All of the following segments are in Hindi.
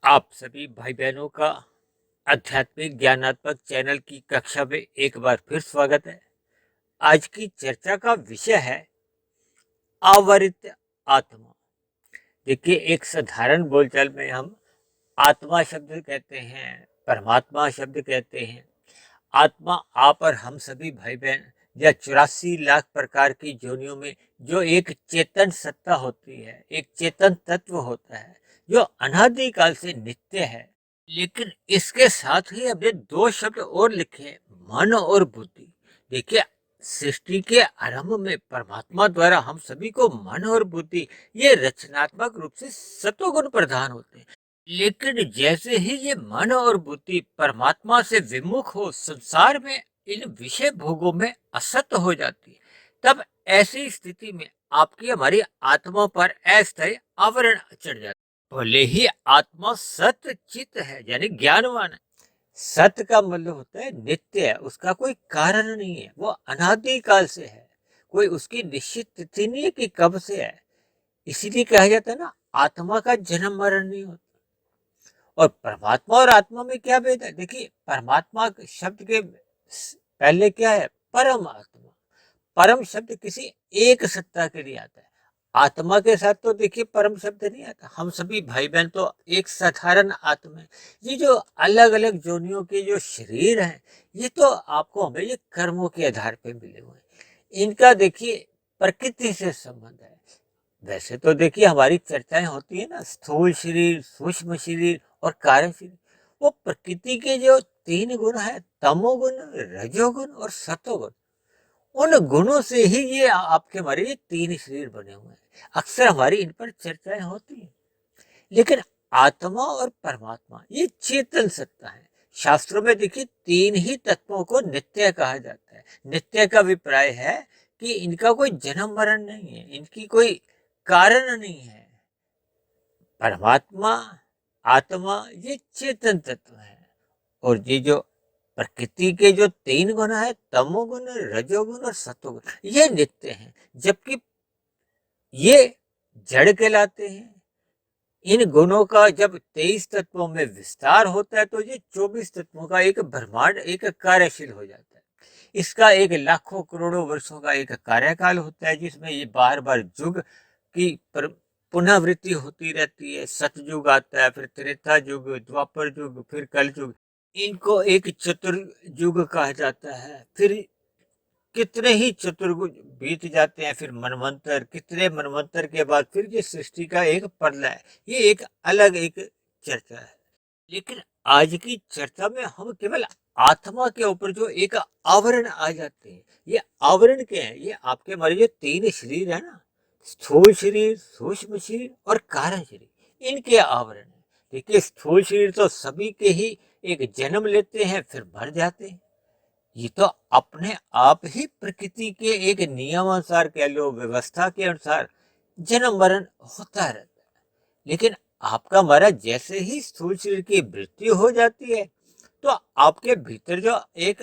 आप सभी भाई बहनों का आध्यात्मिक ज्ञानात्मक चैनल की कक्षा में एक बार फिर स्वागत है। आज की चर्चा का विषय है आवरित आत्मा। देखिए, एक साधारण बोलचाल में हम आत्मा शब्द कहते हैं, परमात्मा शब्द कहते हैं। आत्मा आप और हम सभी भाई बहन या 84 लाख प्रकार की योनियों में जो एक चेतन सत्ता होती है, एक चेतन तत्व होता है जो अनादिकाल से नित्य है। लेकिन इसके साथ ही हमने दो शब्द और लिखे हैं, मन और बुद्धि। देखिए, सृष्टि के आरंभ में परमात्मा द्वारा हम सभी को मन और बुद्धि ये रचनात्मक रूप से सतोगुण प्रदान होते हैं। लेकिन जैसे ही ये मन और बुद्धि परमात्मा से विमुख हो संसार में इन विषय भोगों में असत हो जाती है, तब ऐसी स्थिति में आपकी हमारी आत्मा पर अस्थायी आवरण चढ़ जाता है। भले ही आत्मा सत्य चित है यानी ज्ञानवान है। सत्य का मतलब होता है नित्य है, उसका कोई कारण नहीं है, वो अनादिकाल से है। कोई उसकी निश्चित तिथि नहीं है कि कब से है। इसीलिए कहा जाता है ना, आत्मा का जन्म मरण नहीं होता। और परमात्मा और आत्मा में क्या भेद है? देखिए, परमात्मा शब्द के पहले क्या है? परम आत्मा। परम शब्द किसी एक सत्ता के लिए आता है। आत्मा के साथ तो देखिए परम शब्द नहीं आता। हम सभी भाई बहन तो एक साधारण आत्मा है। ये जो अलग अलग जोनियों के जो शरीर हैं, ये तो आपको हमें ये कर्मों के आधार पे मिले हुए हैं। इनका देखिए प्रकृति से संबंध है। वैसे तो देखिए हमारी चर्चाएं होती है ना, स्थूल शरीर, सूक्ष्म शरीर और कारण शरीर। वो प्रकृति के जो तीन गुण है, तमोगुण, रजोगुण और सतोगुण, उन गुणों से ही ये आपके हमारे ये तीन शरीर बने हुए हैं। अक्सर हमारी इन पर चर्चाएं होती हैं। लेकिन आत्मा और परमात्मा ये चेतन सत्ता है। शास्त्रों में देखिए तीन ही तत्वों को नित्य कहा जाता है। नित्य का अभिप्राय है कि इनका कोई जन्म मरण नहीं है, इनकी कोई कारण नहीं है। परमात्मा, आत्मा ये चेतन तत्व है। और ये जो प्रकृति के जो तीन गुण है, तमोगुण, रजोगुण और सतोगुण, ये नित्य हैं। जबकि ये जड़ कहलाते हैं। इन गुणों का जब 23 तत्वों में विस्तार होता है तो ये 24 तत्वों का एक ब्रह्मांड एक कार्यशील हो जाता है। इसका एक लाखों करोड़ों वर्षों का एक कार्यकाल होता है, जिसमें ये बार बार युग की पुनरावृत्ति होती रहती है। सतयुग आता है, फिर त्रेता युग, द्वापर युग, फिर कल युग। इनको एक चतुर्युग कहा जाता है। फिर कितने ही चतुर्युग बीत जाते हैं, फिर मनवंतर, कितने मनवंतर के बाद फिर ये सृष्टि का एक प्रलय। ये एक अलग एक चर्चा है। लेकिन आज की चर्चा में हम केवल आत्मा के ऊपर जो एक आवरण आ जाते हैं। ये आवरण क्या है? ये आपके हमारे जो तीन शरीर है ना, स्थूल शरीर, सूक्ष्म शरीर और कारण शरीर, इनके आवरण है। देखिए, स्थूल शरीर तो सभी के ही एक जन्म लेते हैं फिर मर जाते हैं। ये तो अपने आप ही प्रकृति के एक नियमानुसार कह लो, व्यवस्था के अनुसार जन्म मरण होता रहता है। लेकिन आपका हमारा जैसे ही स्थूल शरीर की मृत्यु हो जाती है, तो आपके भीतर जो एक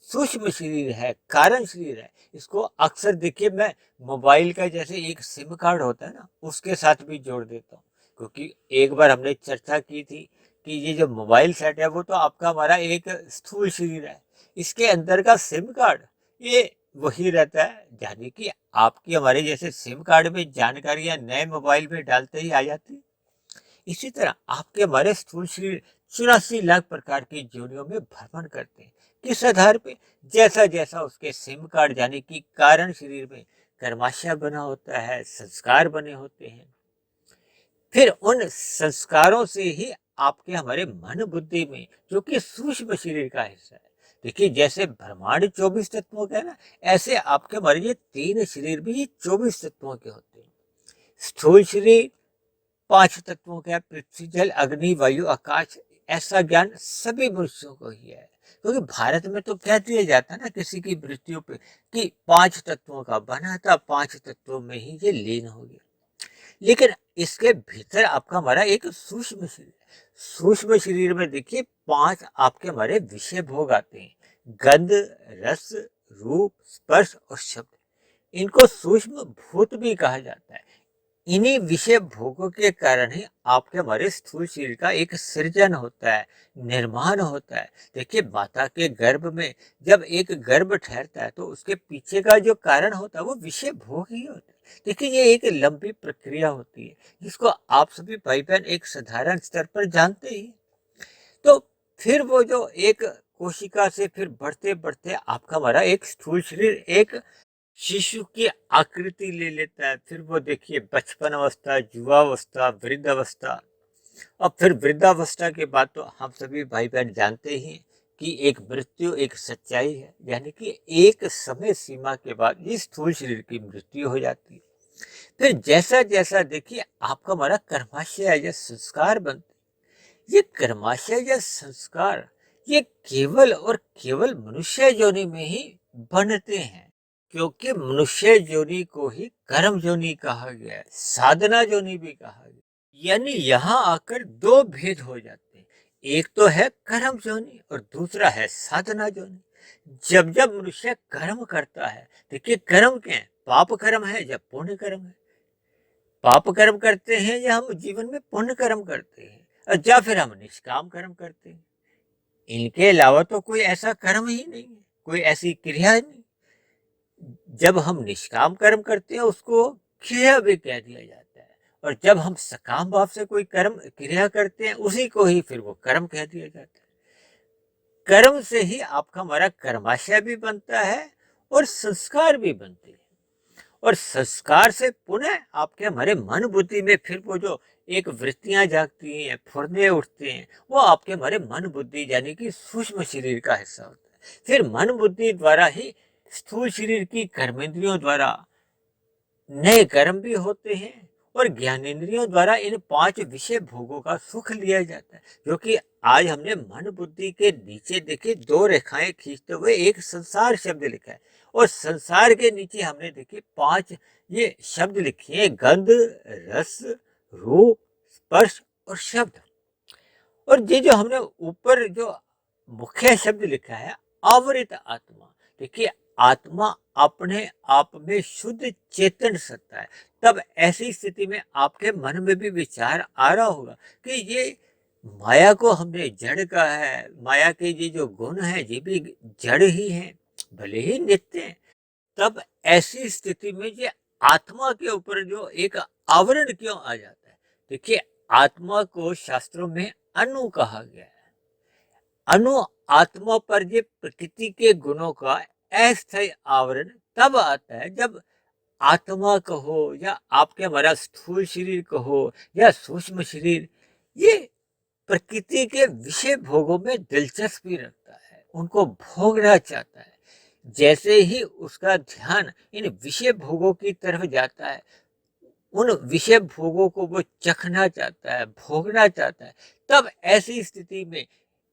सूक्ष्म शरीर है, कारण शरीर है, इसको अक्सर देखिए मैं मोबाइल का जैसे एक सिम कार्ड होता है ना, उसके साथ भी जोड़ देता हूँ। क्योंकि एक बार हमने चर्चा की थी कि ये जो मोबाइल सेट है वो तो आपका हमारा एक स्थूल शरीर है। इसके अंदर का सिम कार्ड ये वही रहता है, यानी कि आपकी हमारे जैसे सिम कार्ड में जानकारियां नए मोबाइल में डालते ही आ जाती है। इसी तरह आपके हमारे स्थूल शरीर 84 लाख प्रकार की जोनियों में भ्रमण करते हैं। किस आधार पे? जैसा जैसा उसके सिम कार्ड यानी कि कारण शरीर में कर्माशय बना होता है, संस्कार बने होते हैं, फिर उन संस्कारों से ही आपके हमारे मन बुद्धि में, जो कि सूक्ष्म शरीर का हिस्सा है। देखिए, जैसे ब्रह्मांड 24 तत्वों का है ना, ऐसे आपके हमारे ये तीन शरीर भी 24 तत्वों के होते हैं। स्थूल शरीर 5 तत्वों का है, पृथ्वी, जल, अग्नि, वायु, आकाश। ऐसा ज्ञान सभी मनुष्यों को ही है। क्योंकि भारत में तो कह दिया जाता है ना किसी की मृत्यु पे कि 5 तत्वों का बना था, 5 तत्वों में ही ये लीन हो गया। लेकिन इसके भीतर आपका हमारा एक सूक्ष्म शरीर है। सूक्ष्म शरीर में देखिए 5 आपके हमारे विषय भोग आते हैं, गंध, रस, रूप, स्पर्श और शब्द। इनको सूक्ष्म भूत भी कहा जाता है। इन्हीं विषय भोगों के कारण ही आपके हमारे स्थूल शरीर का एक सृजन होता है, निर्माण होता है। देखिए माता के गर्भ में जब एक गर्भ ठहरता है तो उसके पीछे का जो कारण होता है वो विषय भोग ही होता है। देखिए ये एक लंबी प्रक्रिया होती है जिसको आप सभी भाई बहन एक साधारण स्तर पर जानते ही। तो फिर वो जो एक कोशिका से फिर बढ़ते बढ़ते आपका हमारा एक स्थूल शरीर एक शिशु की आकृति ले लेता है। फिर वो देखिए बचपन अवस्था, युवावस्था, वृद्धावस्था और फिर वृद्धावस्था के बाद तो हम सभी भाई बहन जानते ही हैं कि एक मृत्यु एक सच्चाई है, यानी कि एक समय सीमा के बाद इस स्थूल शरीर की मृत्यु हो जाती है। फिर जैसा जैसा देखिए आपका हमारा कर्माशय या संस्कार बनते, ये कर्माशय या संस्कार ये केवल और केवल मनुष्य योनि में ही बनते हैं, क्योंकि मनुष्य योनि को ही कर्म योनि कहा गया है, साधना योनि भी कहा गया। यानी यहाँ आकर दो भेद हो जाते हैं, एक तो है कर्म योनि और दूसरा है साधना योनि। जब जब मनुष्य कर्म करता है, देखिए कर्म क्या है, पाप कर्म है या पुण्य कर्म है। पाप कर्म करते हैं या हम जीवन में पुण्य कर्म करते हैं, और या फिर हम निष्काम कर्म करते हैं। इनके अलावा तो कोई ऐसा कर्म ही नहीं है, कोई ऐसी क्रिया नहीं। जब हम निष्काम कर्म करते हैं उसको क्रिया भी कह दिया जाता है, और जब हम सकाम भाव से कोई कर्म क्रिया करते हैं उसी को ही फिर वो कर्म कह दिया जाता है। कर्म से ही आपका हमारा कर्माशय भी बनता है और संस्कार भी बनते हैं, और संस्कार से पुनः आपके हमारे मन बुद्धि में फिर वो जो एक वृत्तियां जागती हैं, फुरने उठते हैं, वो आपके हमारे मन बुद्धि यानी कि सूक्ष्म शरीर का हिस्सा होता है। फिर मन बुद्धि द्वारा ही स्थूल शरीर की कर्मेंद्रियों द्वारा नए कर्म भी होते हैं, और ज्ञानेंद्रियों द्वारा इन पांच विषय भोगों का सुख लिया जाता है। जो कि आज हमने मन बुद्धि के नीचे देखे दो रेखाएं खींचते हुए एक संसार शब्द लिखा है, और संसार के नीचे हमने देखे पांच ये शब्द लिखे हैं, गंध, रस, रूप, स्पर्श और शब्द। और ये जो हमने ऊपर जो मुख्य शब्द लिखा है आवृत आत्मा, देखिए आत्मा अपने आप में शुद्ध चेतन सत्ता है। तब ऐसी स्थिति में आपके मन में भी विचार आ रहा होगा कि ये माया को हमने जड़ कहा है, माया के ये जो गुण है ये भी जड़ ही हैं, भले ही नित्य हैं। तब ऐसी स्थिति में ये आत्मा के ऊपर जो एक आवरण क्यों आ जाता है। देखिए आत्मा को शास्त्रों में अनु कहा गया है। अनु आत्मा पर ये प्रकृति के गुणों का अस्थायी आवरण तब आता है जब आत्मा कहो या आपके हमारा स्थूल शरीर कहो या सूक्ष्म शरीर ये प्रकृति के विषय भोगों में दिलचस्पी रखता है, उनको भोगना चाहता है। जैसे ही उसका ध्यान इन विषय भोगों की तरफ जाता है, उन विषय भोगों को वो चखना चाहता है, भोगना चाहता है, तब ऐसी स्थिति में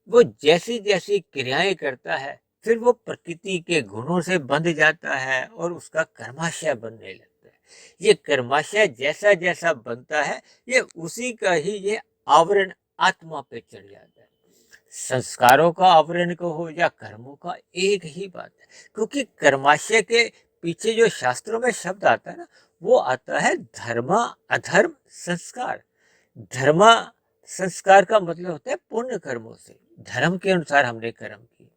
वो जैसी जैसी क्रियाएं करता है फिर वो प्रकृति के गुणों से बंध जाता है और उसका कर्माशय बनने लगता है। ये कर्माशय जैसा जैसा बनता है ये उसी का ही ये आवरण आत्मा पे चढ़ जाता है। संस्कारों का आवरण कहो या कर्मों का एक ही बात है, क्योंकि कर्माशय के पीछे जो शास्त्रों में शब्द आता है ना वो आता है धर्मा अधर्म संस्कार। धर्मा संस्कार का मतलब होता है पुण्य कर्मों से, धर्म के अनुसार हमने कर्म किए,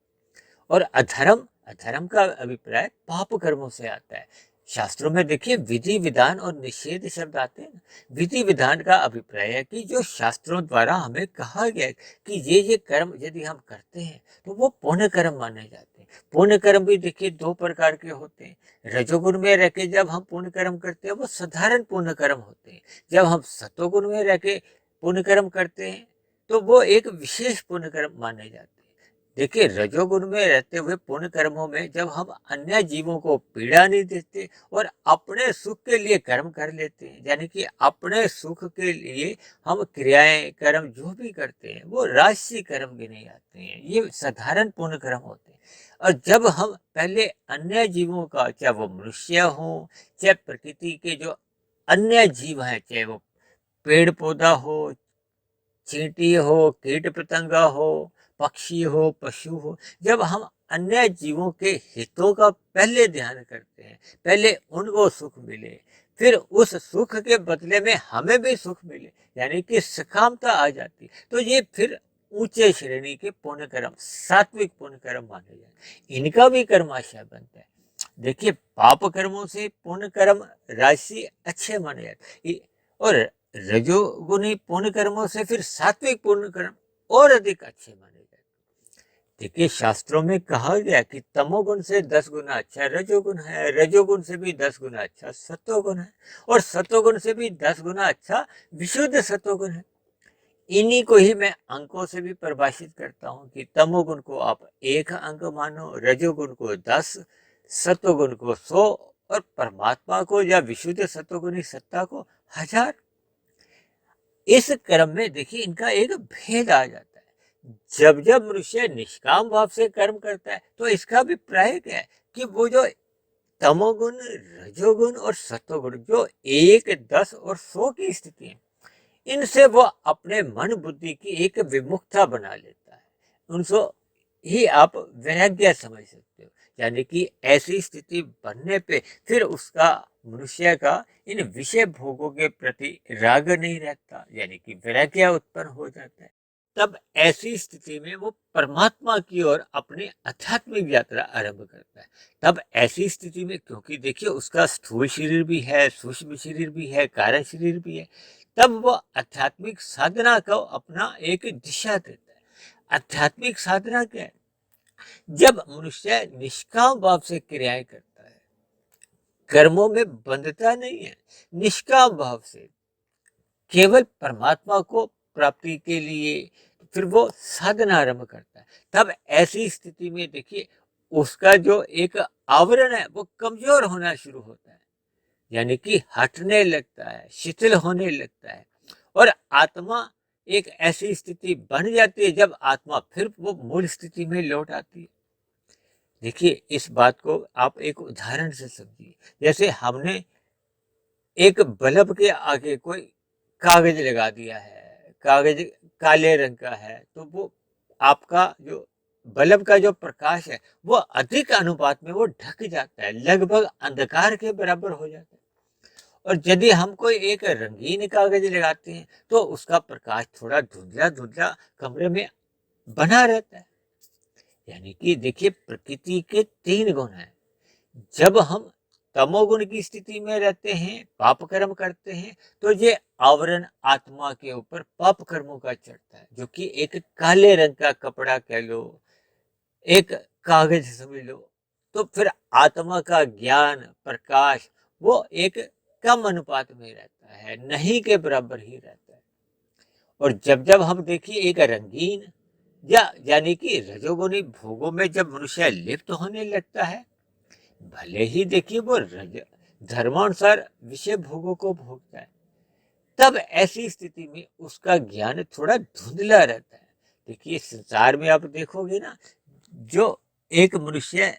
और अधर्म अधर्म का अभिप्राय पाप कर्मों से आता है। शास्त्रों में देखिए विधि विधान और निषेध शब्द आते हैं। विधि विधान का अभिप्राय है कि जो शास्त्रों द्वारा हमें कहा गया है कि ये कर्म यदि हम करते हैं तो वो पुण्य कर्म माने जाते हैं। पुण्य कर्म भी देखिए दो प्रकार के होते हैं। रजोगुण में रह के जब हम पुण्य कर्म करते हैं वो साधारण पुण्य कर्म होते हैं। जब हम सतोगुण में रह के पुण्य कर्म करते हैं तो वो एक विशेष पुण्य कर्म माने जाते हैं। देखिए रजोगुण में रहते हुए पुण्य कर्मों में जब हम अन्य जीवों को पीड़ा नहीं देते और अपने सुख के लिए कर्म कर लेते हैं, यानी कि अपने सुख के लिए हम क्रियाएं कर्म जो भी करते हैं वो राजसी कर्म गिने जाते हैं, ये साधारण पुण्य कर्म होते हैं। और जब हम पहले अन्य जीवों का, चाहे वो मनुष्य हो चाहे प्रकृति के जो अन्य जीव हैं, चाहे वो पेड़ पौधा हो, चींटी हो, कीट पतंगा हो, पक्षी हो, पशु हो, जब हम अन्य जीवों के हितों का पहले ध्यान करते हैं, पहले उनको सुख मिले, फिर उस सुख के बदले में हमें भी सुख मिले, यानी कि सकामता आ जाती, तो ये फिर ऊंचे श्रेणी के पुण्य कर्म, सात्विक पुण्य कर्म माने जाते, इनका भी कर्माशय बनता है। देखिए, पाप कर्मों से पुण्य कर्म राशि अच्छे माने जाते, और रजोगुणी पुण्य कर्मों से फिर सात्विक पुण्य कर्म और अधिक अच्छे माने जाते। देखिए, शास्त्रों में कहा गया कि तमोगुण से 10 गुना अच्छा रजोगुण है, रजोगुण से भी 10 गुना अच्छा सत्वगुण है, और सत्वगुण से भी 10 गुना अच्छा विशुद्ध सत्वगुण है। इन्हीं को ही मैं अंकों से भी परिभाषित करता हूँ कि तमोगुण को आप 1 अंक मानो, रजोगुण को 10, सत्वगुण को 100, और परमात्मा को या विशुद्ध सत्वगुणी सत्ता को 1000। इस क्रम में देखिए इनका एक भेद आ जाता है। जब जब मनुष्य निष्काम भाव से कर्म करता है तो इसका अभिप्राय क्या है कि वो जो तमोगुण, रजोगुण और सत्वगुण जो 1, 10 और 100 की स्थिति है, इनसे वो अपने मन बुद्धि की एक विमुखता बना लेता है। उनको ही आप वैराग्य समझ सकते हो, यानी कि ऐसी स्थिति बनने पे फिर उसका, मनुष्य का इन विषय भोगों के प्रति राग नहीं रहता, यानी कि वैराग्य उत्पन्न हो जाता है। तब ऐसी स्थिति में वो परमात्मा की ओर अपनी आध्यात्मिक यात्रा आरंभ करता है। तब ऐसी स्थिति में, क्योंकि देखिए उसका स्थूल शरीर भी है, सूक्ष्म शरीर भी है, कारण शरीर भी है, तब वो आध्यात्मिक साधना को अपना एक दिशा देता है। आध्यात्मिक साधना क्या है? जब मनुष्य निष्काम भाव से क्रियाएं करता है, कर्मों में बंधता नहीं है, निष्काम भाव से केवल परमात्मा को प्राप्ति के लिए फिर वो साधना आरंभ करता है, तब ऐसी स्थिति में देखिए उसका जो एक आवरण है वो कमजोर होना शुरू होता है, यानी कि हटने लगता है, शिथिल होने लगता है, और आत्मा एक ऐसी स्थिति बन जाती है जब आत्मा फिर वो मूल स्थिति में लौट आती है। देखिए, इस बात को आप एक उदाहरण से समझिए। जैसे हमने एक बल्ब के आगे कोई कागज लगा दिया है, कागज काले रंग का है, तो वो आपका जो बल्ब का जो प्रकाश है वो अधिक अनुपात में वो ढक जाता है, लगभग अंधकार के बराबर हो जाता है। और यदि हम कोई एक रंगीन कागज लगाते हैं तो उसका प्रकाश थोड़ा धुंधला धुंधला कमरे में बना रहता है। यानी कि देखिए, प्रकृति के 3 गुण हैं। जब हम तमोगुण की स्थिति में रहते हैं, पाप कर्म करते हैं, तो ये आवरण आत्मा के ऊपर पाप कर्मों का चढ़ता है, जो कि एक काले रंग का कपड़ा कह लो, एक कागज समझ लो। तो फिर आत्मा का ज्ञान, प्रकाश वो एक कम अनुपात में रहता है, नहीं के बराबर ही रहता है। और जब जब हम देखिए एक रंगीन या यानी कि रजोगुणी भोगों में जब मनुष्य लिप्त होने लगता है, भले ही देखिए वो धर्मानुसार विषय भोगों को भोगता है, तब ऐसी स्थिति में उसका ज्ञान थोड़ा धुंधला रहता है। देखिए, संसार में आप देखोगे ना, जो एक मनुष्य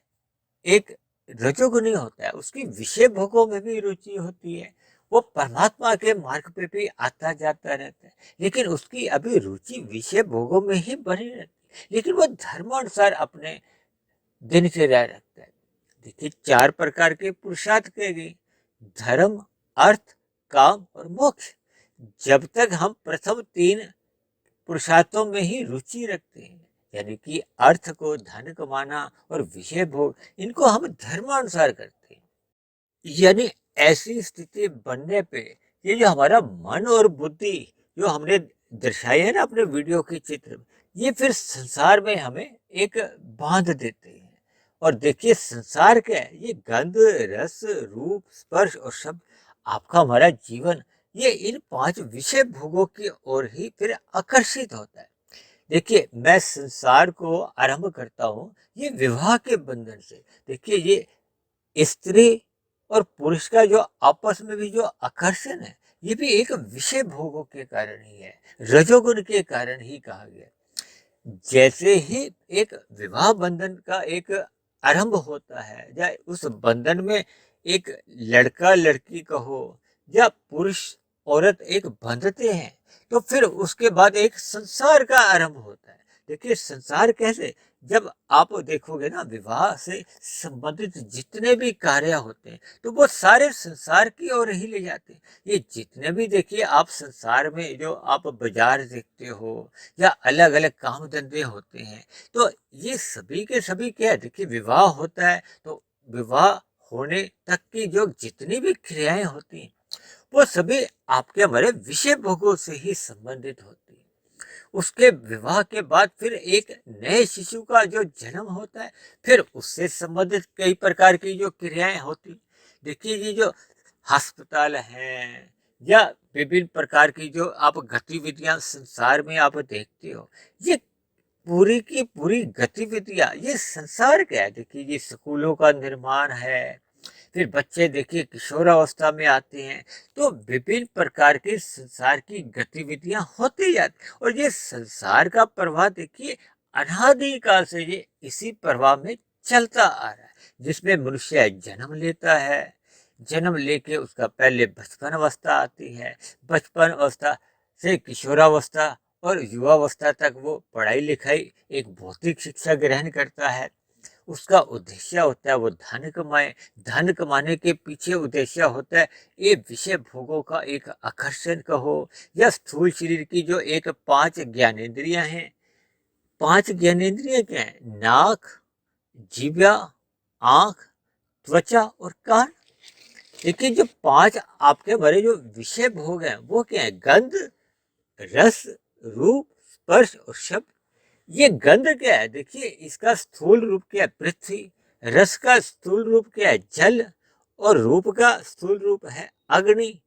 एक रजोगुणी होता है उसकी विषय भोगों में भी रुचि होती है, वो परमात्मा के मार्ग पे भी आता जाता रहता है, लेकिन उसकी अभी रुचि विषय भोगों में ही बनी रहती है, लेकिन वो धर्मानुसार अपने दिनचर्या रखता है। देखिए, 4 प्रकार के पुरुषार्थ कहे गए, धर्म, अर्थ, काम और मोक्ष। जब तक हम प्रथम 3 पुरुषार्थों में ही रुचि रखते हैं, यानी कि अर्थ को, धन कमाना और विषय भोग, इनको हम धर्मानुसार करते हैं, यानी ऐसी स्थिति बनने पे ये जो हमारा मन और बुद्धि जो हमने दर्शाई है ना अपने वीडियो के चित्र में, ये फिर संसार में हमें एक बांध देते हैं। और देखिए, संसार क्या है? ये गंध, रस, रूप, स्पर्श और शब्द, आपका हमारा जीवन ये इन 5 विषय भोगों की ओर ही फिर आकर्षित होता है। देखिए, मैं संसार को आरंभ करता हूँ ये विवाह के बंधन से। देखिए, ये स्त्री और पुरुष का जो आपस में भी जो आकर्षण है, ये भी एक विषय भोगों के कारण ही है, रजोगुण के कारण ही कहा गया। जैसे ही एक विवाह बंधन का एक आरंभ होता है, या उस बंधन में एक लड़का लड़की कहो या पुरुष औरत एक बंधते हैं, तो फिर उसके बाद एक संसार का आरंभ होता है। देखिए, संसार कैसे? जब आप देखोगे ना, विवाह से संबंधित जितने भी कार्य होते हैं तो वो सारे संसार की ओर ही ले जाते हैं। ये जितने भी देखिए आप संसार में जो आप बाजार देखते हो या अलग अलग काम धंधे होते हैं, तो ये सभी के सभी क्या है, देखिए विवाह होता है तो विवाह होने तक की जो जितनी भी क्रियाएं होती हैं वो सभी आपके हमारे विषय भोगों से ही संबंधित होती है। उसके विवाह के बाद फिर एक नए शिशु का जो जन्म होता है, फिर उससे संबंधित कई प्रकार की जो क्रियाएं होती, देखिए ये जो अस्पताल हैं या विभिन्न प्रकार की जो आप गतिविधियां संसार में आप देखते हो, ये पूरी की पूरी गतिविधियां ये संसार क्या है, देखिए ये स्कूलों का निर्माण है, फिर बच्चे देखिए किशोरावस्था में आते हैं, तो विभिन्न प्रकार के संसार की गतिविधियां होती जाती, और ये संसार का प्रवाह देखिए अनादिकाल से ये इसी प्रवाह में चलता आ रहा है, जिसमें मनुष्य जन्म लेता है, जन्म लेके उसका पहले बचपन अवस्था आती है, बचपन अवस्था से किशोरावस्था और युवावस्था तक वो पढ़ाई लिखाई एक भौतिक शिक्षा ग्रहण करता है। उसका उद्देश्य होता है वो धन कमाए, धन कमाने के पीछे उद्देश्य होता है ये विषय भोगों का एक आकर्षण कहो, या स्थूल शरीर की जो एक 5 ज्ञानेंद्रियां हैं। 5 ज्ञानेंद्रियां क्या है? नाक, जीवा, आंख, त्वचा और कान। देखिए जो 5 आपके बड़े जो विषय भोग हैं वो क्या है? गंध, रस, रूप, स्पर्श और शब्द। ये गंध क्या है? देखिए इसका स्थूल रूप क्या है? पृथ्वी। रस का स्थूल रूप क्या है? जल। और रूप का स्थूल रूप है अग्नि।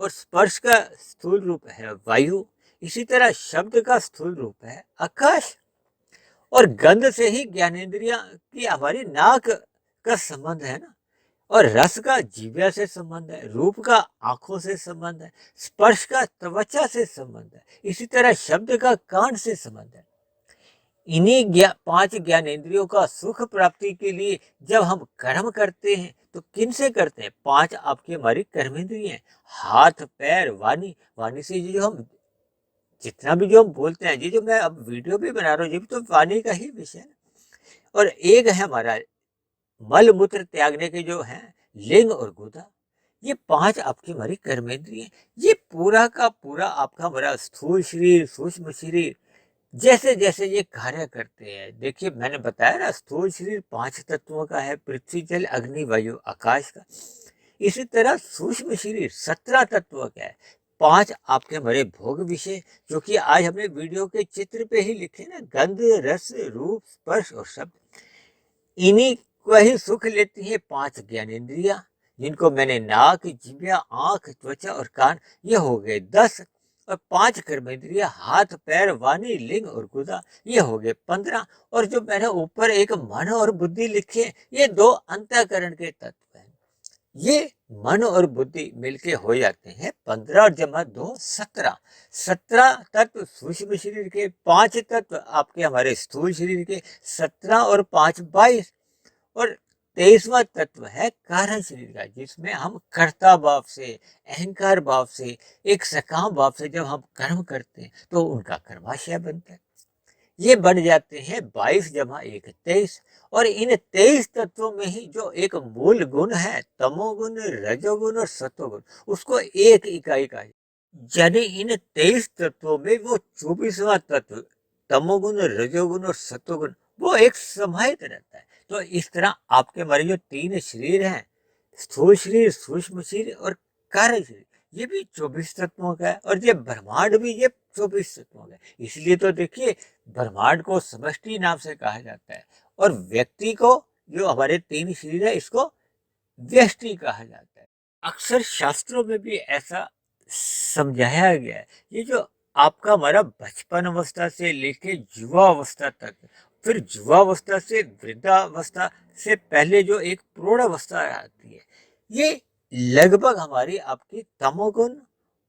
और स्पर्श का स्थूल रूप है वायु। इसी तरह शब्द का स्थूल रूप है आकाश। और गंध से ही ज्ञानेंद्रिया की हमारी नाक का संबंध है ना। और रस का जीव्या से संबंध है, रूप का आंखों से संबंध है, स्पर्श का त्वचा से संबंध है, इसी तरह शब्द का कान से संबंध है। इन्हीं 5 ज्ञानेंद्रियों का सुख प्राप्ति के लिए जब हम कर्म करते हैं तो किन से करते हैं? 5 आपकी हमारी कर्मेंद्रिय हैं, हाथ, पैर, वाणी। वाणी से जो हम जितना भी जो हम बोलते हैं, ये जो मैं अब वीडियो भी बना रहा हूँ, ये भी तो वाणी का ही विषय है। और एक है हमारा मल मूत्र त्यागने के जो है लिंग और गुदा। ये 5 आपकी हमारी कर्मेंद्रिय, ये पूरा का पूरा आपका हमारा स्थूल शरीर, सूक्ष्म शरीर, जैसे जैसे ये कार्य करते हैं। देखिए मैंने बताया ना, स्थूल शरीर 5 तत्वों का है, पृथ्वी, जल, अग्नि, वायु, आकाश का। इसी तरह सूक्ष्म शरीर 17 तत्वों का है, 5 आपके हमारे भोग विषय, जो कि आज हमने वीडियो के चित्र पे ही लिखे ना, गंध, रस, रूप, स्पर्श और शब्द। इन्हीं को ही सुख लेती है 5 ज्ञानेंद्रिया, जिनको मैंने नाक, जिह्वा, आंख, त्वचा और कान, ये हो गए 10। और 5 कर्मेंद्रिया हाथ, पैर, वाणी, लिंग और गुदा, ये हो गए 15। और जो मैंने ऊपर एक मन और बुद्धि लिखे, ये 2 अंतःकरण के तत्व हैं। ये मन और बुद्धि मिलके हो जाते हैं 15 और जमा 2 17। 17 तत्व सूक्ष्म शरीर के, 5 तत्व आपके हमारे स्थूल शरीर के, 17 और 5 22। और 23वां तत्व है कारण शरीर का, जिसमें हम कर्ता भाव से, अहंकार भाव से, एक सकाम भाव से जब हम कर्म करते हैं तो उनका कर्माशय बनता है। ये बन जाते हैं 22 जमा 1 23। और इन 23 तत्वों में ही जो एक मूल गुण है तमोगुण, रजोगुण और सतोगुण, उसको एक इकाई का, यानी इन 23 तत्वों में वो 24वां तत्व तमोगुण, रजोगुण और सतोगुण वो एक समाहित रहता है। तो इस तरह आपके हमारे जो 3 शरीर हैं, स्थूल शरीर, सूक्ष्म शरीर और कार्य शरीर, ये भी 24 तत्वों का है। और ये ब्रह्मांड भी ये 24 तत्वों का है। इसलिए तो देखिए ब्रह्मांड को समष्टि नाम से कहा जाता है, और व्यक्ति को जो हमारे 3 शरीर है इसको व्यष्टि कहा जाता है। अक्सर शास्त्रों में भी ऐसा समझाया गया है। ये जो आपका हमारा बचपन अवस्था से लेके युवा अवस्था तक, फिर युवावस्था से वृद्धावस्था से पहले जो एक प्रौढ़ अवस्था आती है, ये लगभग हमारी आपकी तमोगुण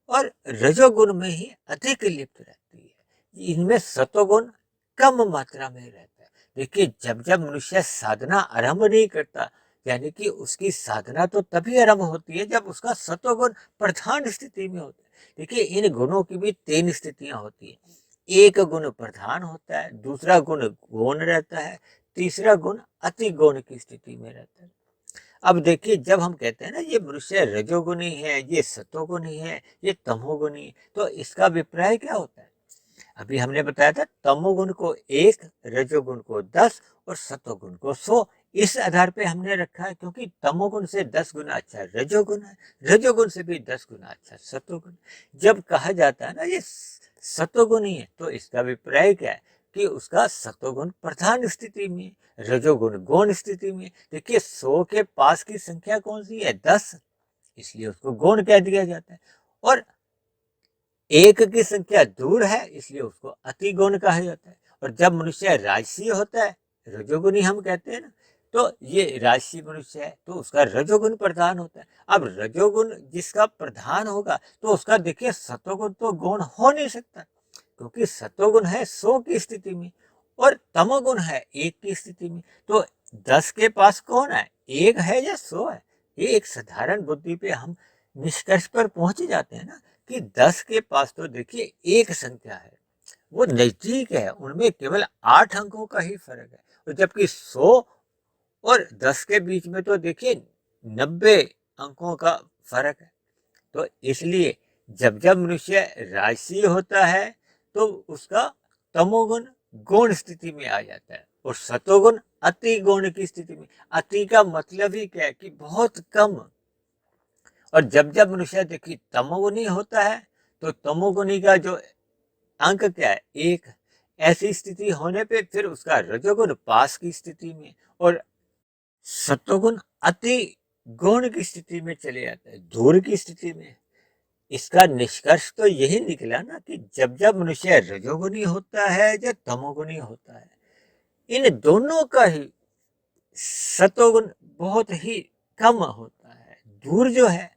और रजोगुण में ही अधिक लिप्त रहती है। इनमें सतोगुण कम मात्रा में रहता है। देखिए जब जब मनुष्य साधना आरंभ नहीं करता, यानी कि उसकी साधना तो तभी आरंभ होती है जब उसका सतोगुण प्रधान स्थिति में होता है। देखिए इन गुणों की भी 3 स्थितियां होती है। एक गुण प्रधान होता है, दूसरा गुण गौण रहता है, तीसरा गुण अति गौण की स्थिति में रहता है। अब देखिए, जब हम कहते हैं ना ये मनुष्य रजोगुणी है, ये सतोगुणी है, ये तमोगुणी है, तो इसका अभिप्राय क्या होता है? अभी हमने बताया था तमोगुण को 1, रजोगुण को 10 और सतोगुण को 100। इस आधार पे हमने रखा है, क्योंकि तमोगुण से 10 गुना अच्छा रजोगुण है, रजोगुण से भी 10 गुना अच्छा सतोगुण। जब कहा जाता है ना ये सतोगुणी है, तो इसका अभिप्राय क्या है कि उसका सतोगुण प्रधान स्थिति में, रजोगुण गौण स्थिति में। देखिए 100 के पास की संख्या कौन सी है? 10, इसलिए उसको गौण कह दिया जाता है। और 1 की संख्या दूर है, इसलिए उसको अति गौण कहा जाता है। और जब मनुष्य राजसी होता है, रजोगुणी हम कहते हैं ना, तो ये राजसी मनुष्य है, तो उसका रजोगुण प्रधान होता है। अब रजोगुण जिसका प्रधान होगा, तो उसका देखिए सतोगुण तो गौण हो नहीं सकता, क्योंकि सतोगुण है 100 की स्थिति में और तमोगुण है 1 की स्थिति में। तो 10 के पास कौन है? 1 है या 100 है? ये एक साधारण बुद्धि पे हम निष्कर्ष पर पहुंच जाते हैं ना कि 10 के पास तो देखिए एक संख्या है, वो नजदीक है, उनमें केवल 8 अंकों का ही फर्क है। और जबकि 100 और 10 के बीच में तो देखिए 90 अंकों का फर्क है। तो इसलिए जब जब मनुष्य राजसी होता है, तो उसका तमोगुण गौण स्थिति में आ जाता है और सतोगुण अति गौण की स्थिति में। अति का मतलब ही क्या है कि बहुत कम। और जब जब मनुष्य देखिए तमोगुणी होता है, तो तमोगुणी का जो अंक क्या है? 1। ऐसी स्थिति होने पे फिर उसका रजोगुण पास की स्थिति में और सत्वगुण अति गौण की स्थिति में चले जाता है, दूर की स्थिति में। इसका निष्कर्ष तो यही निकला ना कि जब जब मनुष्य रजोगुणी होता है या तमोगुणी होता है, इन दोनों का ही सतोगुण बहुत ही कम होता है, दूर जो है।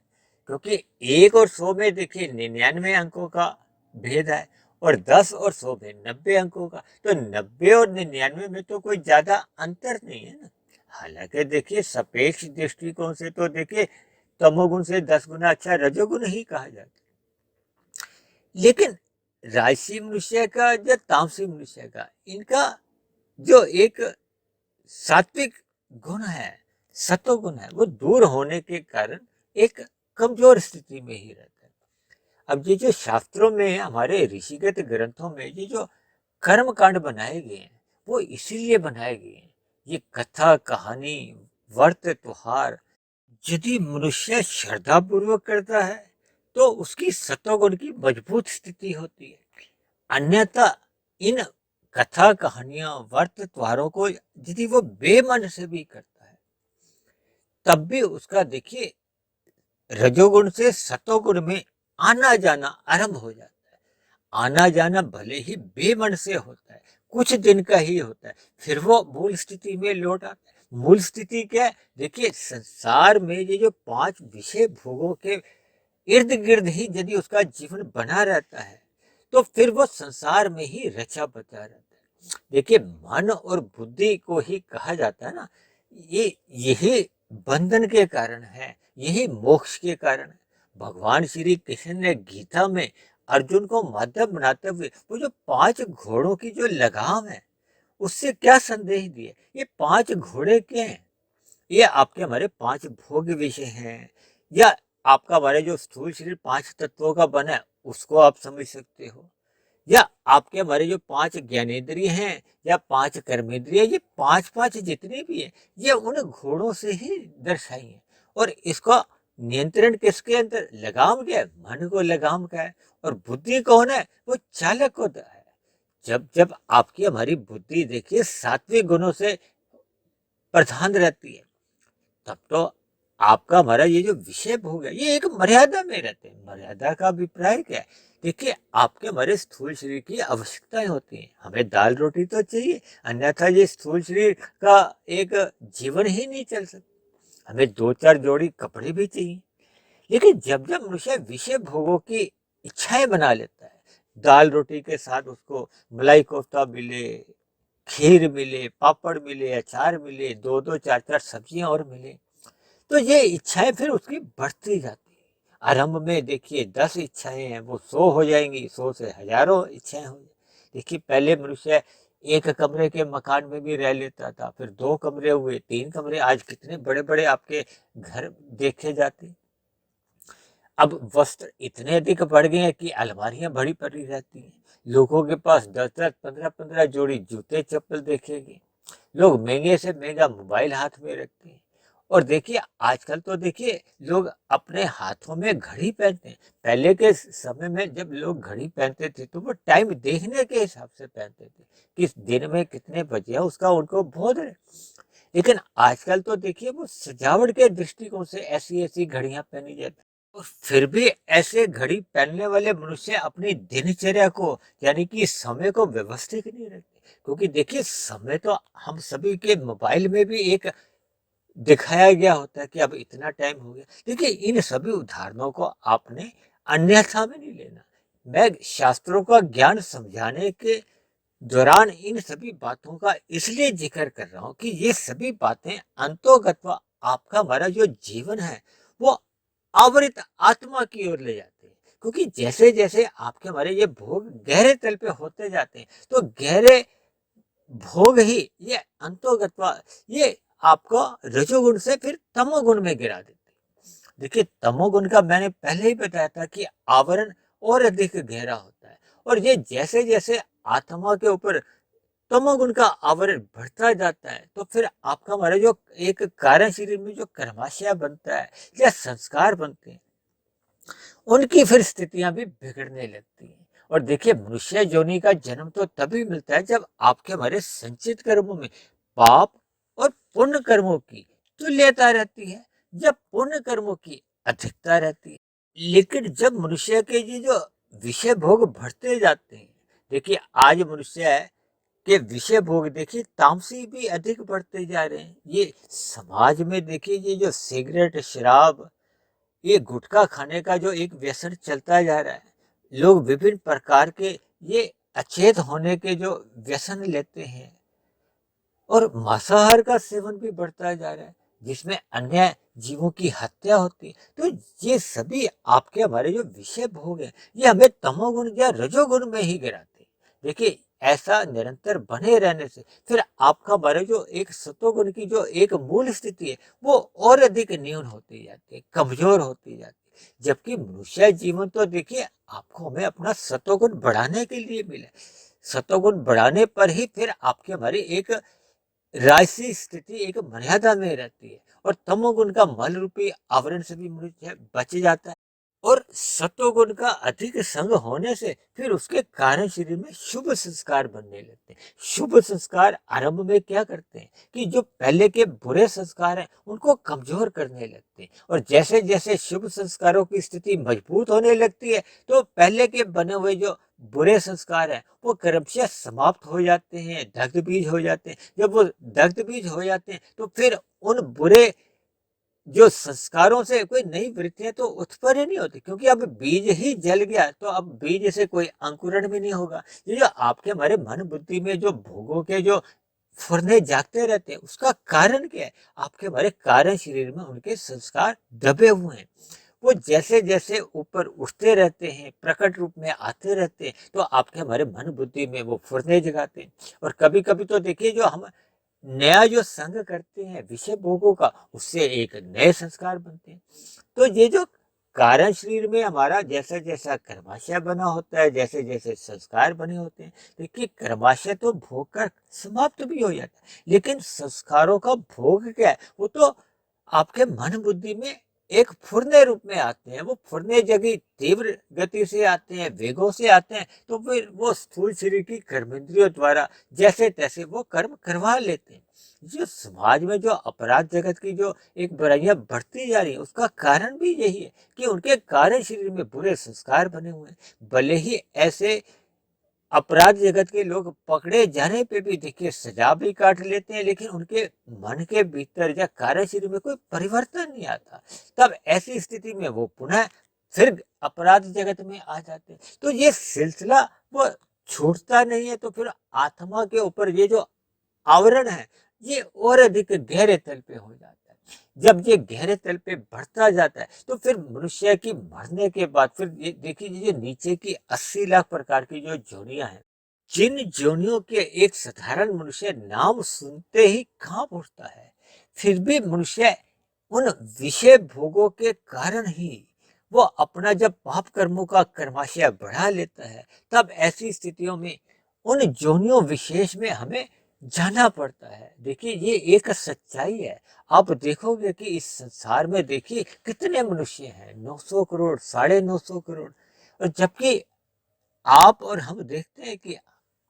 क्योंकि 1 और 100 में देखिए 99 अंकों का भेद है और 10 और 100 में 90 अंकों का। तो 90 और 99 में तो कोई ज्यादा अंतर नहीं है ना। हालांकि देखिए सापेक्ष दृष्टिकोण से तो देखिए तमोगुण से 10 गुना अच्छा रजोगुण ही कहा जाता है। लेकिन राजसी मनुष्य का या तामसी मनुष्य का, इनका जो एक सात्विक गुण है, सत्वगुण है, वो दूर होने के कारण एक कमजोर स्थिति में ही रहता है। अब ये जो शास्त्रों में, हमारे ऋषिगत ग्रंथों में ये जो कर्म कांड बनाए गए हैं, वो इसीलिए बनाए गए हैं। ये कथा कहानी, व्रत त्योहार यदि मनुष्य श्रद्धा पूर्वक करता है, तो उसकी सत्वगुण की मजबूत स्थिति होती है। अन्यथा इन कथा कहानियां, व्रत त्योहारों को यदि वो बेमन से भी करता है, तब भी उसका देखिए रजोगुण से सतोगुण में आना जाना आरंभ हो जाता है। आना जाना भले ही बेमन से होता है, कुछ दिन का ही होता है, फिर वो मूल स्थिति में लौट आता है। मूल स्थिति क्या है? देखिए संसार में ये जो 5 विषय भोगों के इर्द गिर्द ही यदि उसका जीवन बना रहता है, तो फिर वो संसार में ही रचा बचा रहता है। देखिए मन और बुद्धि को ही कहा जाता है ना, यही बंधन के कारण है, यही मोक्ष के कारण है। भगवान श्री कृष्ण ने गीता में अर्जुन को माध्यम बनाते हुए वो जो 5 घोड़ों की जो लगाम है, उससे क्या संदेश दिए? ये 5 घोड़े क्या हैं? ये आपके हमारे 5 भोग विषय हैं, या आपका हमारे जो स्थूल शरीर 5 तत्वों का बना है, उसको आप समझ सकते हो, या आपके हमारे जो 5 ज्ञानेंद्रिय हैं या 5 कर्मेंद्रिय, ये 5 जितने भी हैं, ये उन घोड़ों से ही दर्शाई है। और इसका नियंत्रण किसके अंदर? लगाम क्या है? मन को लगाम का है। और बुद्धि कौन है? वो चालक होता है। जब जब आपकी हमारी बुद्धि देखिए सात्विक गुणों से प्रधान रहती है, तब तो आपका हमारा ये जो विषय भोग है, ये एक मर्यादा में रहते हैं। मर्यादा का अभिप्राय क्या है? देखिए आपके हमारे स्थूल शरीर की आवश्यकताएं होती हैं, हमें दाल रोटी तो चाहिए, अन्यथा ये स्थूल शरीर का एक जीवन ही नहीं चल सकता। हमें 2-4 जोड़ी कपड़े भी चाहिए। लेकिन जब जब मनुष्य विषय भोगों की इच्छाएं बना लेता है, दाल रोटी के साथ उसको मलाई कोफ्ता मिले, खीर मिले, पापड़ मिले, अचार मिले, 2-2 4-4 सब्जियां और मिले, तो ये इच्छाएं फिर उसकी बढ़ती जाती है। आरंभ में देखिए 10 इच्छाएं हैं, वो 100 हो जाएंगी, 100 से हजारों इच्छाएं हो जाएंगी। देखिए पहले मनुष्य एक कमरे के मकान में भी रह लेता था, फिर 2 कमरे हुए, 3 कमरे, आज कितने बड़े-बड़े आपके घर देखे जाते हैं। अब वस्त्र इतने अधिक बढ़ गए हैं कि अलमारियां भरी पड़ी रहती हैं। लोगों के पास 10-10, 15-15 जोड़ी जूते चप्पल देखेंगे। लोग महंगे से महंगा मोबाइल हाथ में रखते हैं। और देखिए आजकल तो देखिए लोग अपने हाथों में घड़ी पहनते हैं। पहले के समय में जब लोग घड़ी पहनते थे तो वो टाइम देखने के हिसाब से पहनते थे, किस दिन में कितने बजे है उसका उनको बोध है। लेकिन आजकल तो देखिए वो सजावट के दृष्टिकोण से ऐसी ऐसी घड़ियां पहनी जाती, और फिर भी ऐसे घड़ी पहनने वाले मनुष्य अपनी दिनचर्या को यानी कि समय को व्यवस्थित नहीं रखते। क्योंकि देखिए समय तो हम सभी के मोबाइल में भी एक दिखाया गया होता है कि अब इतना टाइम हो गया। देखिए इन सभी उदाहरणों को आपने अन्यथा में नहीं लेना। मैं शास्त्रों का ज्ञान समझाने के दौरान इन सभी बातों का इसलिए जिक्र कर रहा हूँ कि ये सभी बातें अंतोगत्वा आपका हमारा जो जीवन है वो आवृत आत्मा की ओर ले जाते हैं। क्योंकि जैसे जैसे आपके हमारे ये भोग गहरे तल पे होते जाते हैं तो गहरे भोग ही ये अंतोगत्वा ये आपको रजोगुण से फिर तमोगुण में गिरा देते हैं। देखिए तमोगुण का मैंने पहले ही बताया था कि आवरण और अधिक गहरा होता है, और ये जैसे जैसे आत्मा के ऊपर तमोगुण का आवरण बढ़ता जाता है तो फिर आपका हमारा जो एक कार्य शरीर में जो कर्माशय बनता है या संस्कार बनते हैं उनकी फिर स्थितियां भी बिगड़ने लगती हैं। और देखिए मनुष्य योनि का जन्म तो तभी मिलता है जब आपके हमारे संचित कर्मों में पाप और पुण्य कर्मों की तुल्यता रहती है, जब पुण्य कर्मों की अधिकता रहती है। लेकिन जब मनुष्य के ये जो विषय भोग बढ़ते जाते हैं, देखिए आज मनुष्य के विषय भोग देखिए तामसी भी अधिक बढ़ते जा रहे हैं। ये समाज में देखिए ये जो सिगरेट शराब ये गुटखा खाने का जो एक व्यसन चलता जा रहा है, लोग विभिन्न प्रकार के ये अचेत होने के जो व्यसन लेते हैं, और मांसाहार का सेवन भी बढ़ता जा रहा है जिसमें अन्य जीवों की हत्या होती है। तो ये सभी आपके हमारे जो विषय भोग है ये हमें तमोगुण या रजोगुण में ही गिराते हैं। देखिए ऐसा निरंतर बने रहने से फिर आपका हमारे जो एक सतोगुण की जो एक मूल स्थिति है वो और अधिक न्यून होती जाती है, कमजोर होती जाती है। जबकि मनुष्य जीवन तो देखिए आपको हमें अपना सतोगुण बढ़ाने के लिए मिला। सतोगुण बढ़ाने पर ही फिर आपके हमारी एक राजसी स्थिति एक मर्यादा में रहती है, और तमोगुण का मल रूपी आवरण से भी मनुष्य बच जाता है। और सत्वगुण का अधिक संग होने से फिर उसके कारण शरीर में शुभ संस्कार बनने लगते हैं। शुभ संस्कार आरंभ में क्या करते हैं कि जो पहले के बुरे संस्कार हैं उनको कमजोर करने लगते हैं, और जैसे जैसे शुभ संस्कारों की स्थिति मजबूत होने लगती है तो पहले के बने हुए जो बुरे संस्कार हैं वो क्रमशः समाप्त हो जाते हैं, दग्ध बीज हो जाते हैं। जब वो दग्ध बीज हो जाते हैं तो फिर उन बुरे जो संस्कारों से कोई नई वृत्तियां तो उत्पन्न ही नहीं होती, क्योंकि अब बीज ही जल गया तो अब बीज से कोई अंकुरण भी नहीं होगा। ये जो आपके हमारे मन बुद्धि में जो भोगों के जो फुरने जागते रहते हैं उसका कारण क्या है? आपके हमारे कारण शरीर में उनके संस्कार दबे हुए हैं। वो जैसे जैसे ऊपर उठते रहते हैं, प्रकट रूप में आते रहते हैं तो आपके हमारे मन बुद्धि में वो फुरने जगाते हैं। और कभी कभी तो देखिए जो हम नया जो संग करते हैं विषय भोगों का उससे एक नए संस्कार बनते हैं। तो ये जो कारण शरीर में हमारा जैसा जैसा कर्माशय बना होता है, जैसे जैसे संस्कार बने होते हैं, देखिए कर्माशय तो भोग कर समाप्त भी हो जाता है, लेकिन संस्कारों का भोग क्या है वो तो आपके मन बुद्धि में एक फुरने रूप में आते हैं। वो फुरने जगी तीव्र गति से आते हैं, वेगों से आते हैं, तो फिर वो स्थूल शरीर की कर्मेंद्रियों द्वारा जैसे तैसे वो कर्म करवा लेते हैं। जो समाज में जो अपराध जगत की जो एक बुराइयां बढ़ती जा रही है उसका कारण भी यही है कि उनके कारण शरीर में बुरे संस्कार बने हुए हैं। भले ही ऐसे अपराध जगत के लोग पकड़े जाने पे भी देखिए सजा भी काट लेते हैं, लेकिन उनके मन के भीतर या कार्य शरीर में कोई परिवर्तन नहीं आता। तब ऐसी स्थिति में वो पुनः फिर अपराध जगत में आ जाते हैं। तो ये सिलसिला वो छूटता नहीं है, तो फिर आत्मा के ऊपर ये जो आवरण है ये और अधिक गहरे तल पे हो जाता है। जब ये गहरे तल पे बढ़ता जाता है तो फिर मनुष्य की मरने के बाद फिर ये देखिए ये जो नीचे की 80 लाख प्रकार की जो जोनियां हैं जिन जोनियों के एक साधारण मनुष्य नाम सुनते ही कांप उठता है, फिर भी मनुष्य उन विषय भोगों के कारण ही वो अपना जब पाप कर्मों का कर्माशय बढ़ा लेता है, तब ऐसी स्थितियों में उन जोनियों विशेष में हमें जाना पड़ता है। देखिए, ये एक सच्चाई है। आप देखोगे कि इस संसार में देखिए कितने मनुष्य हैं, 900 करोड़, 950 करोड़। और जबकि आप और हम देखते हैं कि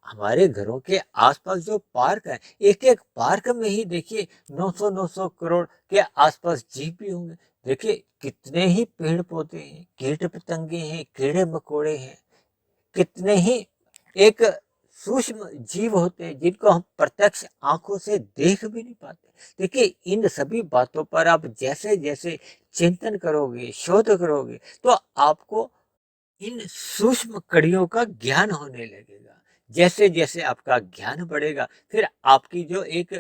हमारे घरों के आसपास जो पार्क है, एक एक पार्क में ही देखिए 900 करोड़ के आसपास जीव भी होंगे। देखिए कितने ही पेड़ पौधे हैं, कीट पतंगे हैं, कीड़े मकोड़े हैं, कितने ही एक सूक्ष्म जीव होते हैं जिनको हम प्रत्यक्ष आंखों से देख भी नहीं पाते। देखिए इन सभी बातों पर आप जैसे जैसे चिंतन करोगे, शोध करोगे, तो आपको इन सूक्ष्म कड़ियों का ज्ञान होने लगेगा। जैसे जैसे आपका ज्ञान बढ़ेगा, फिर आपकी जो एक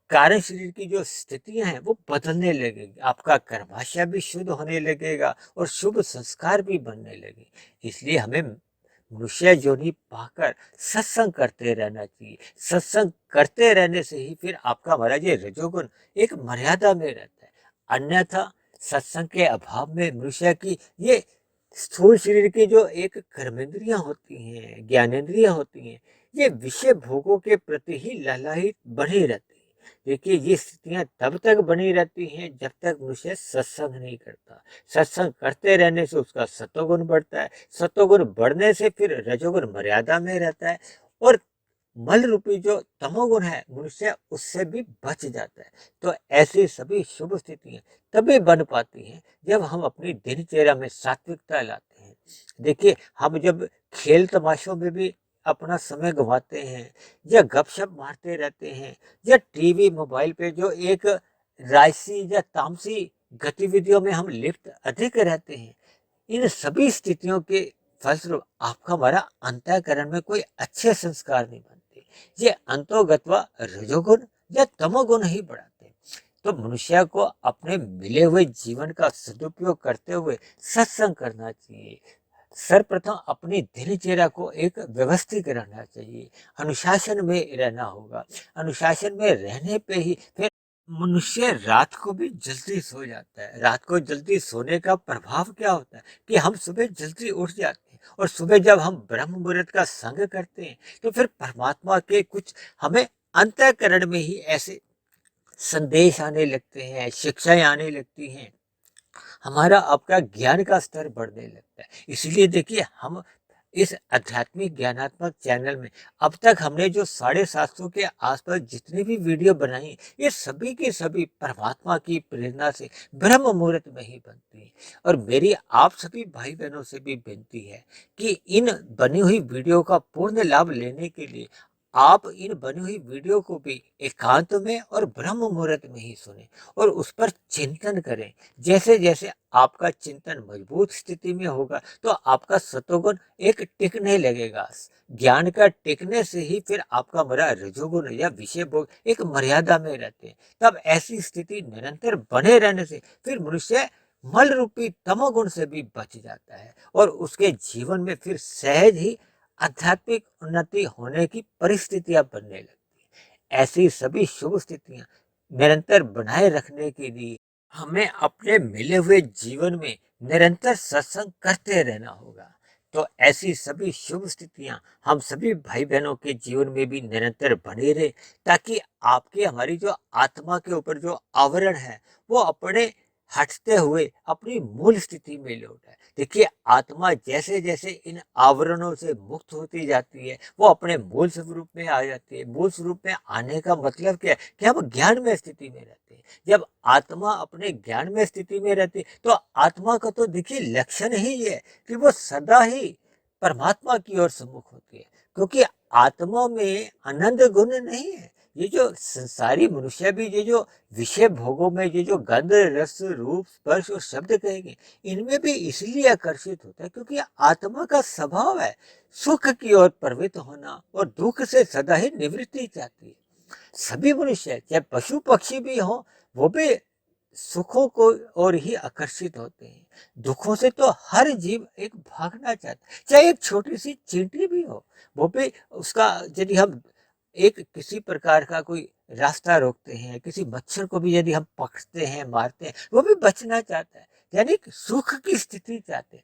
कार्य शरीर की जो स्थितियां हैं वो बदलने लगेगी, आपका गर्भाशय भी शुद्ध होने लगेगा और शुभ संस्कार भी बनने लगे। इसलिए हमें मनुष्य जोनि पाकर सत्संग करते रहना चाहिए। सत्संग करते रहने से ही फिर आपका महाराज ये रजोगुण एक मर्यादा में रहता है। अन्यथा सत्संग के अभाव में मनुष्य की ये स्थूल शरीर की जो एक कर्मेंद्रियां होती हैं, ज्ञानेंद्रियां होती हैं, ये विषय भोगों के प्रति ही ललायित बनी रहती है। देखिए ये स्थितियां तब तक बनी रहती हैं जब तक मनुष्य सत्संग नहीं करता। सत्संग करते रहने से उसका सतोगुण बढ़ता है, सतोगुण बढ़ने से फिर रजोगुण मर्यादा में रहता है, और मल रूपी जो तमोगुण है मनुष्य उससे भी बच जाता है। तो ऐसी सभी शुभ स्थितियां तभी बन पाती हैं जब हम अपनी दिनचर्या में सात्विकता लाते हैं। देखिए हम जब खेल तमाशों में भी अपना समय गंवाते हैं, या गपशप मारते रहते हैं, या टीवी मोबाइल पे जो एक राजसी या तामसी गतिविधियों में हम लिप्त अधिक रहते हैं, इन सभी स्थितियों के फलस्वरूप आपका हमारा अंतःकरण में कोई अच्छे संस्कार नहीं बनते। ये अंतोगत्वा रजोगुण या तमोगुण ही बढ़ाते हैं। तो मनुष्य को अपने मिले हुए जीवन का सदुपयोग करते हुए सत्संग करना चाहिए। सर्वप्रथम अपनी दिनचर्या को एक व्यवस्थित रहना चाहिए, अनुशासन में रहना होगा। अनुशासन में रहने पे ही फिर मनुष्य रात को भी जल्दी सो जाता है। रात को जल्दी सोने का प्रभाव क्या होता है कि हम सुबह जल्दी उठ जाते हैं, और सुबह जब हम ब्रह्म मुहूर्त का संग करते हैं तो फिर परमात्मा के कुछ हमें अंतःकरण में ही ऐसे संदेश आने लगते हैं, शिक्षाएं आने लगती हैं, हमारा आपका ज्ञान का स्तर बढ़ने लगता है। इसलिए देखिए हम इस आध्यात्मिक ज्ञानात्मक चैनल में अब तक हमने जो 750 के आसपास जितनी भी वीडियो बनाई, ये सभी की सभी परमात्मा की प्रेरणा से ब्रह्म मुहूर्त में ही बनती है। और मेरी आप सभी भाई बहनों से भी विनती है कि इन बनी हुई वीडियो का पूर्ण लाभ लेने के लिए आप इन बनी हुई वीडियो को भी एकांत में और ब्रह्म मुहूर्त में ही सुने और उस पर चिंतन करें। जैसे जैसे आपका चिंतन मजबूत स्थिति में होगा तो आपका सतोगुण एक टिकने लगेगा। ज्ञान का टिकने से ही फिर आपका बड़ा रजोगुण या विषय भोग एक मर्यादा में रहते हैं। तब ऐसी स्थिति निरंतर बने रहने से फिर मनुष्य मल रूपी तमोगुण से भी बच जाता है, और उसके जीवन में फिर सहज ही आध्यात्मिक उन्नति होने की परिस्थितियां बनने लगती हैं। ऐसी सभी शुभ स्थितियां निरंतर बनाए रखने के लिए हमें अपने मिले हुए जीवन में निरंतर सत्संग करते रहना होगा। तो ऐसी सभी शुभ स्थितियां हम सभी भाई बहनों के जीवन में भी निरंतर बनी रहे, ताकि आपके हमारी जो आत्मा के ऊपर जो आवरण है वो अपने हटते हुए अपनी मूल स्थिति में लौट आए। देखिए आत्मा जैसे जैसे इन आवरणों से मुक्त होती जाती है वो अपने मूल स्वरूप में आ जाती है। मूल स्वरूप में आने का मतलब क्या है कि हम ज्ञान में स्थिति में रहते हैं। जब आत्मा अपने ज्ञान में स्थिति में रहती है तो आत्मा का तो देखिए लक्षण ही है कि वो सदा ही परमात्मा की ओर सम्मुख होती है, क्योंकि आत्मा में आनंद गुण नहीं है। ये जो संसारी मनुष्य भी ये जो विषय भोगों में ये जो गंध रस रूप स्पर्श और शब्द कहेंगे, इनमें भी इसलिए आकर्षित होता है क्योंकि आत्मा का स्वभाव है सुख की ओर प्रवृत्त होना और दुख से सदा ही निवृत्ति चाहती है। सभी मनुष्य चाहे पशु पक्षी भी हो वो भी सुखों को और ही आकर्षित होते हैं। दुखों से तो हर जीव एक भागना चाहता है, चाहे एक छोटी सी चींटी भी हो, वो भी उसका, यदि हम एक किसी प्रकार का कोई रास्ता रोकते हैं, किसी मच्छर को भी यदि हम पकड़ते हैं, मारते हैं, वो भी बचना चाहता है, यानी सुख की स्थिति चाहते हैं।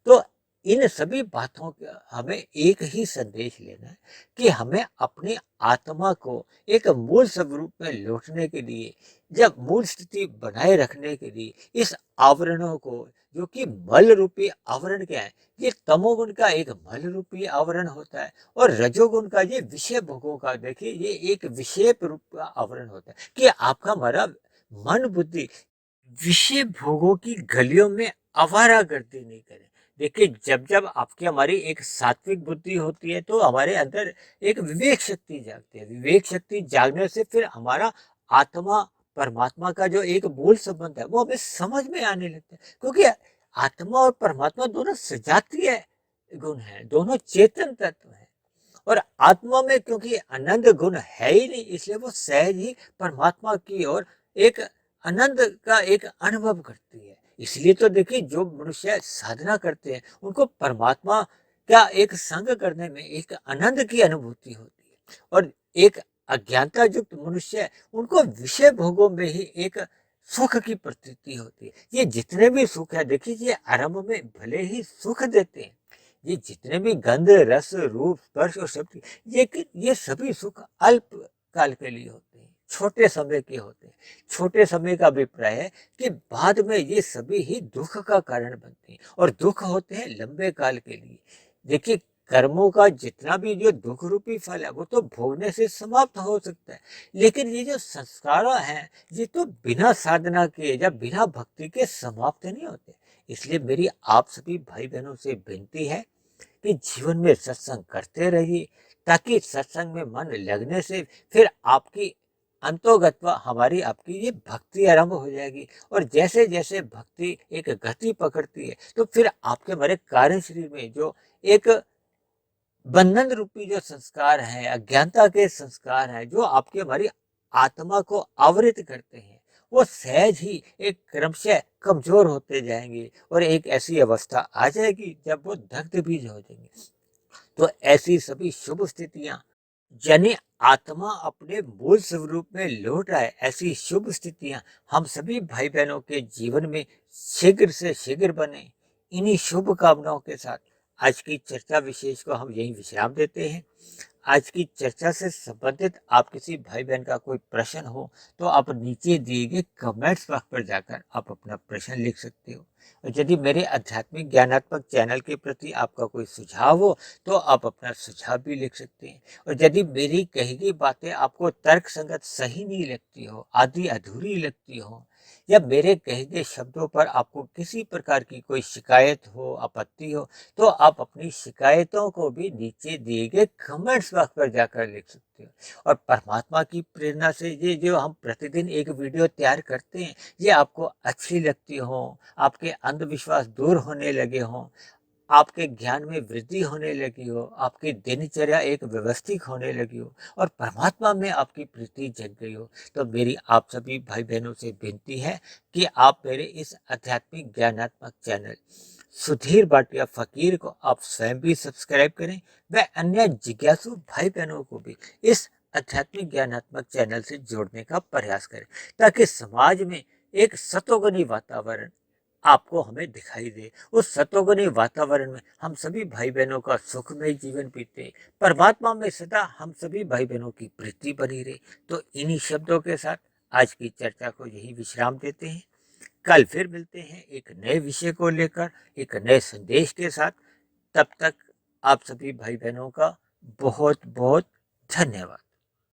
तो इन सभी बातों का हमें एक ही संदेश लेना है कि हमें अपनी आत्मा को एक मूल स्वरूप में लौटने के लिए, जब मूल स्थिति बनाए रखने के लिए, इस आवरणों को, जो कि मल रूपी आवरण क्या है, ये तमोगुण का एक मल रूपी आवरण होता है, और रजोगुण का ये विषय भोगों का, देखिए ये एक विषय रूप का आवरण होता है, कि आपका हमारा मन बुद्धि विषय भोगों की गलियों में आवारागर्दी नहीं करे। देखिए जब जब आपकी हमारी एक सात्विक बुद्धि होती है तो हमारे अंदर एक विवेक शक्ति जागती है। विवेक शक्ति जागने से फिर हमारा आत्मा परमात्मा का जो एक मूल संबंध है वो हमें समझ में आने लगता है, क्योंकि आत्मा और परमात्मा दोनों सजातीय गुण हैं, दोनों चेतन तत्व हैं। और आत्मा में क्योंकि आनंद गुण है ही नहीं, इसलिए वो सहज ही परमात्मा की ओर एक आनंद का एक अनुभव करती है। इसलिए तो देखिए जो मनुष्य साधना करते हैं उनको परमात्मा का एक संग करने में एक आनंद की अनुभूति होती है, और एक अज्ञानता युक्त मनुष्य है, उनको विषय भोगों में ही एक सुख की प्रतीति होती है। ये जितने भी सुख है, देखिए ये आरंभ में भले ही सुख देते हैं, ये जितने भी गंध रस रूप स्पर्श और शक्ति, ये सभी सुख अल्प काल के लिए होते हैं, छोटे समय के होते हैं। छोटे समय का अभिप्राय है कि बाद में ये सभी ही दुख का कारण बनते हैं, और दुख होते हैं लंबे काल के लिए। देखिए कर्मों का जितना भी जो दुख रूपी फल है वो तो भोगने से समाप्त हो सकता है, लेकिन ये जो संस्कार हैं ये तो बिना साधना के या बिना भक्ति के समाप्त नहीं होते। इसलिए मेरी आप सभी भाई बहनों से विनती है कि जीवन में सत्संग करते रहिए, ताकि सत्संग में मन लगने से फिर आपकी अंतोगत्वा हमारी आपकी ये भक्ति आरंभ हो जाएगी, और जैसे जैसे भक्ति एक गति पकड़ती है तो फिर आपके हमारे कार्य शरीर में जो एक बंधन रूपी जो संस्कार है, अज्ञानता के संस्कार हैं, जो आपकी हमारी आत्मा को आवृत करते हैं, वो सहज ही एक क्रमशः कमजोर होते जाएंगे, और एक ऐसी अवस्था आ जाएगी जब वो दग्ध बीज हो जाएंगे। तो ऐसी सभी शुभ स्थितियां, यानी आत्मा अपने मूल स्वरूप में लौट आए, ऐसी शुभ स्थितियां हम सभी भाई बहनों के जीवन में शीघ्र से शीघ्र बने। इन्हीं शुभ कामनाओं के साथ आज की चर्चा विशेष को हम यहीं विश्राम देते हैं। आज की चर्चा से संबंधित आप किसी भाई बहन का कोई प्रश्न हो तो आप नीचे दिए गए कमेंट्स बॉक्स पर जाकर आप अपना प्रश्न लिख सकते हो। और यदि मेरे आध्यात्मिक ज्ञानात्मक चैनल के प्रति आपका कोई सुझाव हो तो आप अपना सुझाव भी लिख सकते हैं। और यदि मेरी कही गई बातें आपको तर्क संगत सही नहीं लगती हो, आधी अधूरी लगती हो, या मेरे कहे गए शब्दों पर आपको किसी प्रकार की कोई शिकायत हो, आपत्ति हो, तो आप अपनी शिकायतों को भी नीचे दिए गए कमेंट्स बॉक्स पर जाकर लिख सकते हो। और परमात्मा की प्रेरणा से ये जो हम प्रतिदिन एक वीडियो तैयार करते हैं, ये आपको अच्छी लगती हो, आपके अंधविश्वास दूर होने लगे हों, आपके ज्ञान में वृद्धि होने लगी हो, आपकी दिनचर्या एक व्यवस्थित होने लगी हो, और परमात्मा में आपकी प्रीति जग गई हो, तो मेरी आप सभी भाई बहनों से विनती है कि आप मेरे इस आध्यात्मिक ज्ञानात्मक चैनल सुधीर भाटिया फकीर को आप स्वयं भी सब्सक्राइब करें, व अन्य जिज्ञासु भाई बहनों को भी इस आध्यात्मिक ज्ञानात्मक चैनल से जोड़ने का प्रयास करें, ताकि समाज में एक सतोगुणी वातावरण आपको हमें दिखाई दे। उस सतोगुणी वातावरण में हम सभी भाई बहनों का सुखमय जीवन बीते, परमात्मा में सदा हम सभी भाई बहनों की प्रीति बनी रहे। तो इन्हीं शब्दों के साथ आज की चर्चा को यही विश्राम देते हैं। कल फिर मिलते हैं एक नए विषय को लेकर, एक नए संदेश के साथ। तब तक आप सभी भाई बहनों का बहुत बहुत धन्यवाद।